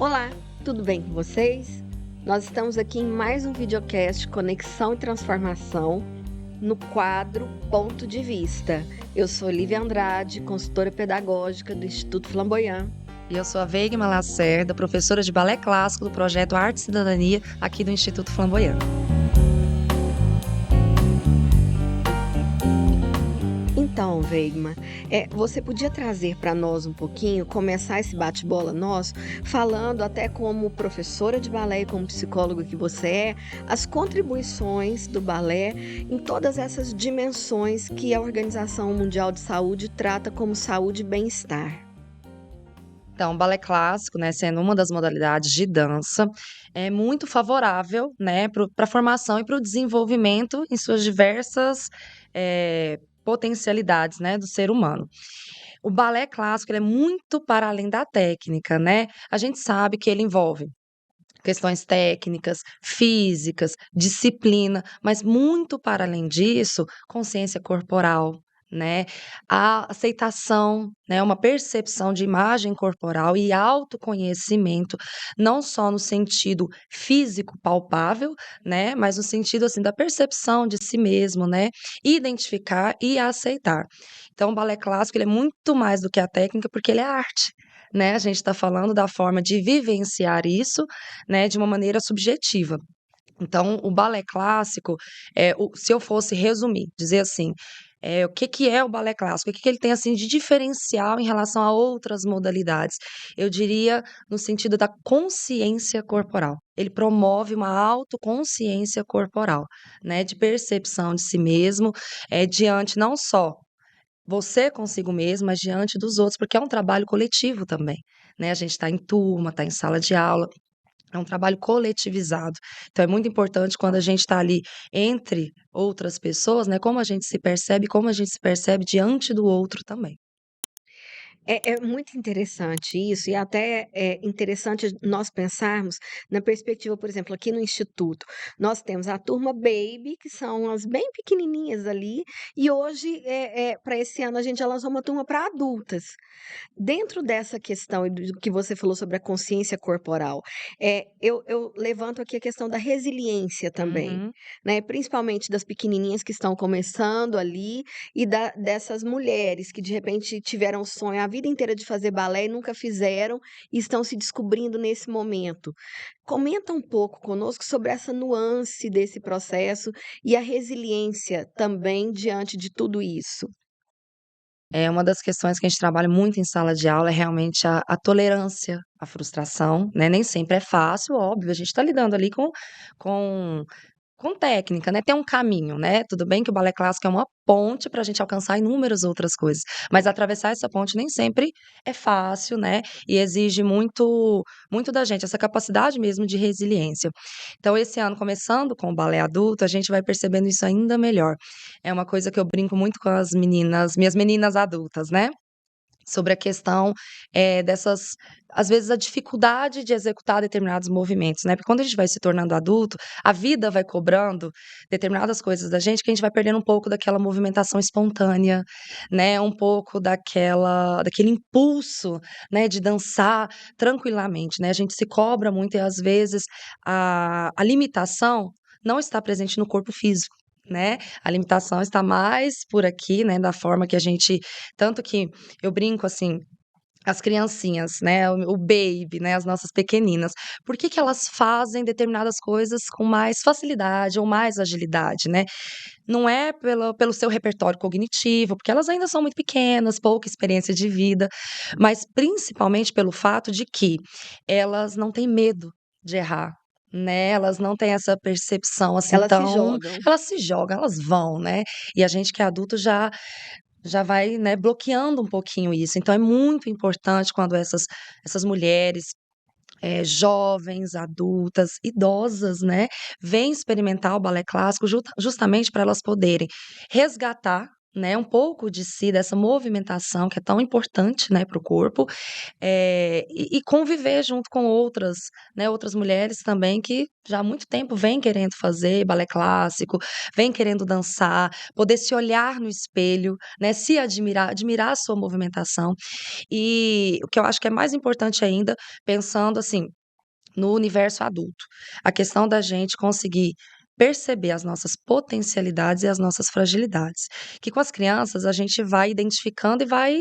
Olá, tudo bem com vocês? Nós estamos aqui em mais um videocast Conexão e Transformação no quadro Ponto de Vista. Eu sou Lívia Andrade, consultora pedagógica do Instituto Flamboyant. E eu sou a Veigma Lacerda, professora de balé clássico do projeto Arte e Cidadania aqui do Instituto Flamboyant. Então, Veigma, você podia trazer para nós um pouquinho, começar esse bate-bola nosso, falando até como professora de balé e como psicóloga que você é, as contribuições do balé em todas essas dimensões que a Organização Mundial de Saúde trata como saúde e bem-estar. Então, o balé clássico, né, sendo uma das modalidades de dança, é muito favorável, né, para a formação e para o desenvolvimento em suas diversas potencialidades, né, do ser humano. O balé clássico ele é muito para além da técnica, né? A gente sabe que ele envolve questões técnicas, físicas, disciplina, mas muito para além disso, consciência corporal, né? A aceitação, né? Uma percepção de imagem corporal e autoconhecimento, não só no sentido físico palpável, né? Mas no sentido assim da percepção de si mesmo, né? Identificar e aceitar. Então, o balé clássico ele é muito mais do que a técnica, porque ele é arte. Né, a gente está falando da forma de vivenciar isso, né, de uma maneira subjetiva. Então, o balé clássico, se eu fosse resumir, dizer assim, o que que é o balé clássico? O que que ele tem, assim, de diferencial em relação a outras modalidades? Eu diria no sentido da consciência corporal. Ele promove uma autoconsciência corporal, né, de percepção de si mesmo, diante não só você consigo mesmo, mas diante dos outros, porque é um trabalho coletivo também, né, a gente está em turma, está em sala de aula, é um trabalho coletivizado. Então é muito importante quando a gente está ali entre outras pessoas, né, como a gente se percebe diante do outro também. É muito interessante isso, e até é interessante nós pensarmos na perspectiva, por exemplo, aqui no Instituto, nós temos a turma Baby, que são as bem pequenininhas ali, e hoje, para esse ano, a gente já lançou uma turma para adultas. Dentro dessa questão e do que você falou sobre a consciência corporal, eu levanto aqui a questão da resiliência também, Uhum. né, principalmente das pequenininhas que estão começando ali e dessas mulheres que de repente tiveram o sonho a vida inteira de fazer balé e nunca fizeram e estão se descobrindo nesse momento. Comenta um pouco conosco sobre essa nuance desse processo e a resiliência também diante de tudo isso. É uma das questões que a gente trabalha muito em sala de aula é realmente a tolerância à frustração, né, nem sempre é fácil, óbvio, a gente está lidando ali com com técnica, né, tem um caminho, né, tudo bem que o balé clássico é uma ponte para a gente alcançar inúmeras outras coisas, mas atravessar essa ponte nem sempre é fácil, né, e exige muito da gente, essa capacidade mesmo de resiliência. Então esse ano, começando com o balé adulto, a gente vai percebendo isso ainda melhor. É uma coisa que eu brinco muito com as meninas, minhas meninas adultas, né, sobre a questão, dessas às vezes, a dificuldade de executar determinados movimentos, né, porque quando a gente vai se tornando adulto, a vida vai cobrando determinadas coisas da gente, que a gente vai perdendo um pouco daquela movimentação espontânea, né, um pouco daquele impulso, né, de dançar tranquilamente, né. A gente se cobra muito e, às vezes, a limitação não está presente no corpo físico, né. A limitação está mais por aqui, né, da forma que a gente tanto que eu brinco assim, as criancinhas, né, o baby, né, as nossas pequeninas, por que que elas fazem determinadas coisas com mais facilidade ou mais agilidade, né? Não é pelo seu repertório cognitivo, porque elas ainda são muito pequenas, pouca experiência de vida, mas principalmente pelo fato de que elas não têm medo de errar, né, elas não têm essa percepção, assim, Elas se tão jogam. elas se jogam, elas vão, né, e a gente que é adulto já vai, né, bloqueando um pouquinho isso. Então é muito importante quando essas mulheres, jovens, adultas, idosas, né, vêm experimentar o balé clássico justamente para elas poderem resgatar, né, um pouco de si, dessa movimentação que é tão importante, né, para o corpo, e conviver junto com outras, né, outras mulheres também que já há muito tempo vêm querendo fazer balé clássico, vêm querendo dançar, poder se olhar no espelho, né, se admirar, admirar a sua movimentação. E o que eu acho que é mais importante ainda, pensando assim, no universo adulto. A questão da gente conseguir perceber as nossas potencialidades e as nossas fragilidades. Que com as crianças a gente vai identificando e vai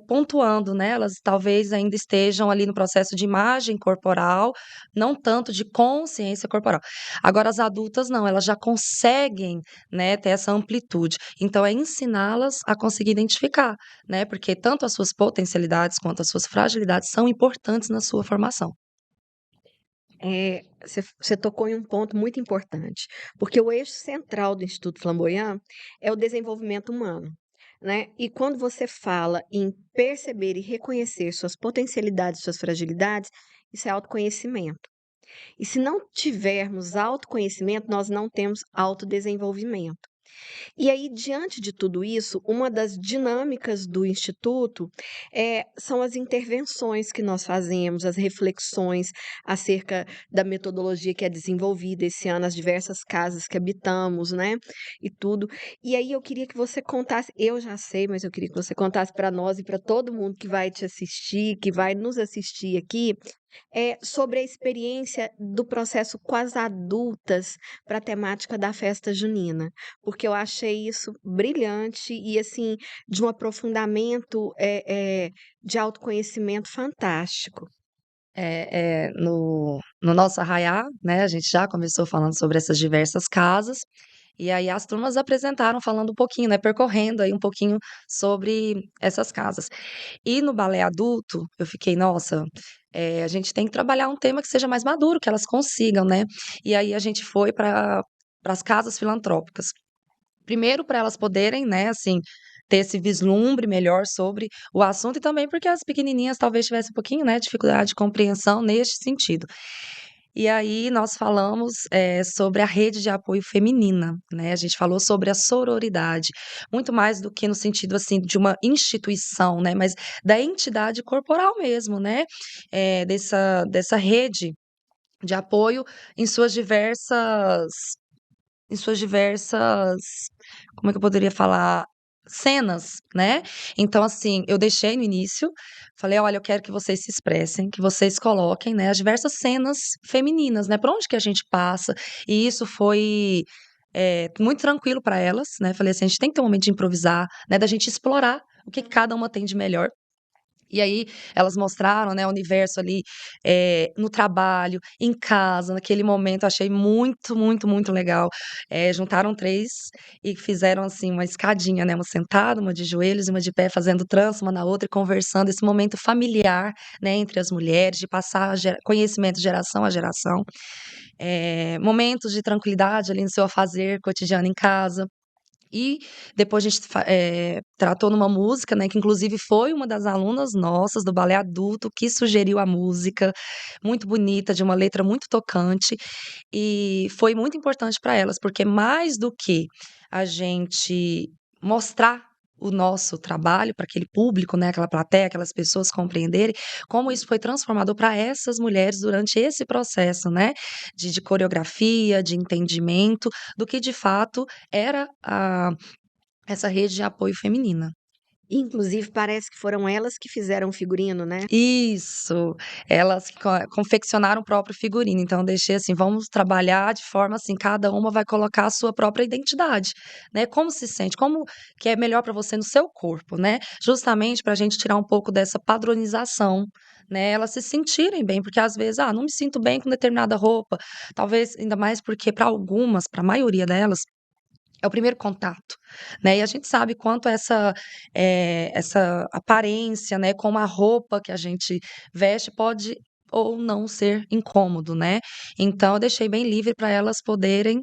pontuando, né? Elas talvez ainda estejam ali no processo de imagem corporal, não tanto de consciência corporal. Agora, as adultas não, elas já conseguem, né, ter essa amplitude. Então, é ensiná-las a conseguir identificar, né? Porque tanto as suas potencialidades quanto as suas fragilidades são importantes na sua formação. Você tocou em um ponto muito importante, porque o eixo central do Instituto Flamboyant é o desenvolvimento humano, né? E quando você fala em perceber e reconhecer suas potencialidades, suas fragilidades, isso é autoconhecimento. E se não tivermos autoconhecimento, nós não temos autodesenvolvimento. E aí, diante de tudo isso, uma das dinâmicas do Instituto são as intervenções que nós fazemos, as reflexões acerca da metodologia que é desenvolvida esse ano, as diversas casas que habitamos, né? E tudo. E aí eu queria que você contasse, eu já sei, mas eu queria que você contasse para nós e para todo mundo que vai te assistir, que vai nos assistir aqui, sobre a experiência do processo com as adultas para a temática da festa junina, porque eu achei isso brilhante e, assim, de um aprofundamento, de autoconhecimento fantástico. No nosso arraiá, né, a gente já começou falando sobre essas diversas casas, e aí as turmas apresentaram falando um pouquinho, né, percorrendo aí um pouquinho sobre essas casas. E no balé adulto, eu fiquei: "Nossa, a gente tem que trabalhar um tema que seja mais maduro, que elas consigam", né. E aí a gente foi para as casas filantrópicas. Primeiro para elas poderem, né, assim, ter esse vislumbre melhor sobre o assunto e também porque as pequenininhas talvez tivessem um pouquinho, né, dificuldade de compreensão neste sentido. E aí nós falamos, sobre a rede de apoio feminina, né, a gente falou sobre a sororidade, muito mais do que no sentido, assim, de uma instituição, né, mas da entidade corporal mesmo, né, dessa rede de apoio em suas diversas, como é que eu poderia falar? Cenas, né. Então, assim, eu deixei no início, falei: "Olha, eu quero que vocês se expressem, que vocês coloquem, né, as diversas cenas femininas, né, por onde que a gente passa", e isso foi, muito tranquilo para elas, né, falei assim: "A gente tem que ter um momento de improvisar, né, da gente explorar o que cada uma tem de melhor". E aí elas mostraram, né, o universo ali, no trabalho, em casa, naquele momento, achei muito, muito, muito legal. Juntaram 3 e fizeram, assim, uma escadinha, né, uma sentada, uma de joelhos e uma de pé, fazendo trança uma na outra e conversando, esse momento familiar, né, entre as mulheres, de passar conhecimento de geração a geração. Momentos de tranquilidade ali no seu afazer cotidiano em casa. E depois a gente tratou numa música, né, que inclusive foi uma das alunas nossas do balé adulto que sugeriu a música, muito bonita, de uma letra muito tocante, e foi muito importante para elas, porque mais do que a gente mostrar o nosso trabalho para aquele público, né, aquela plateia, aquelas pessoas compreenderem, como isso foi transformador para essas mulheres durante esse processo, né, de coreografia, de entendimento, do que de fato era essa rede de apoio feminina. Inclusive, parece que foram elas que fizeram o figurino, né? Isso, elas confeccionaram o próprio figurino, então eu deixei assim, vamos trabalhar de forma assim, cada uma vai colocar a sua própria identidade, né, como se sente, como que é melhor para você no seu corpo, né, justamente para a gente tirar um pouco dessa padronização, né, elas se sentirem bem, porque às vezes: "Ah, não me sinto bem com determinada roupa", talvez ainda mais porque para algumas, para a maioria delas, é o primeiro contato, né, e a gente sabe quanto essa aparência, né, como a roupa que a gente veste pode ou não ser incômodo, né. Então eu deixei bem livre para elas poderem,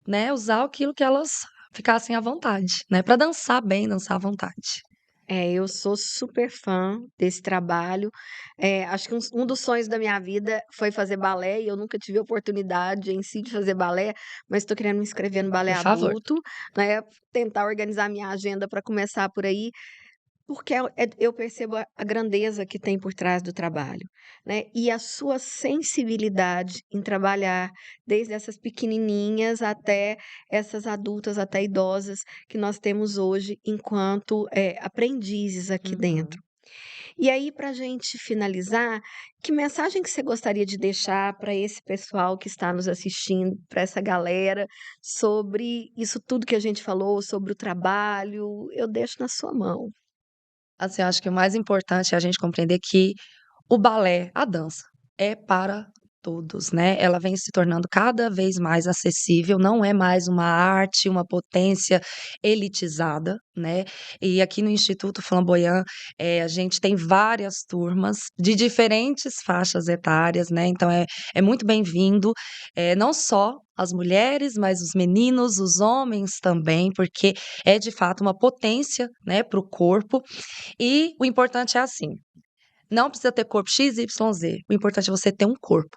né, usar aquilo que elas ficassem à vontade, né, para dançar bem, dançar à vontade. Eu sou super fã desse trabalho. Acho que um dos sonhos da minha vida foi fazer balé e eu nunca tive oportunidade em si de fazer balé, mas estou querendo me inscrever no balé Por favor. adulto, né, tentar organizar minha agenda para começar por aí, porque eu percebo a grandeza que tem por trás do trabalho, né, e a sua sensibilidade em trabalhar desde essas pequenininhas até essas adultas, até idosas que nós temos hoje enquanto, aprendizes aqui Uhum. dentro. E aí, para a gente finalizar, que mensagem que você gostaria de deixar para esse pessoal que está nos assistindo, para essa galera, sobre isso tudo que a gente falou, sobre o trabalho? Eu deixo na sua mão. Assim, eu acho que o mais importante é a gente compreender que o balé, a dança, é para todos, né, ela vem se tornando cada vez mais acessível, não é mais uma arte, uma potência elitizada, né, e aqui no Instituto Flamboyant, a gente tem várias turmas de diferentes faixas etárias, né, então é muito bem-vindo, não só as mulheres, mas os meninos, os homens também, porque é de fato uma potência, né, para o corpo, e o importante é assim, não precisa ter corpo X, Y, Z. O importante é você ter um corpo.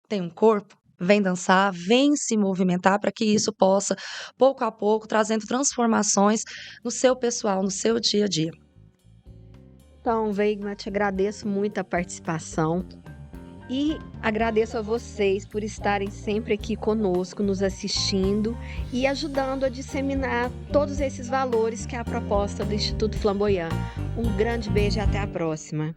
Tem um corpo? Vem dançar, vem se movimentar para que isso possa, pouco a pouco, trazendo transformações no seu pessoal, no seu dia a dia. Então, Weigman, te agradeço muito a participação e agradeço a vocês por estarem sempre aqui conosco, nos assistindo e ajudando a disseminar todos esses valores que é a proposta do Instituto Flamboyant. Um grande beijo e até a próxima.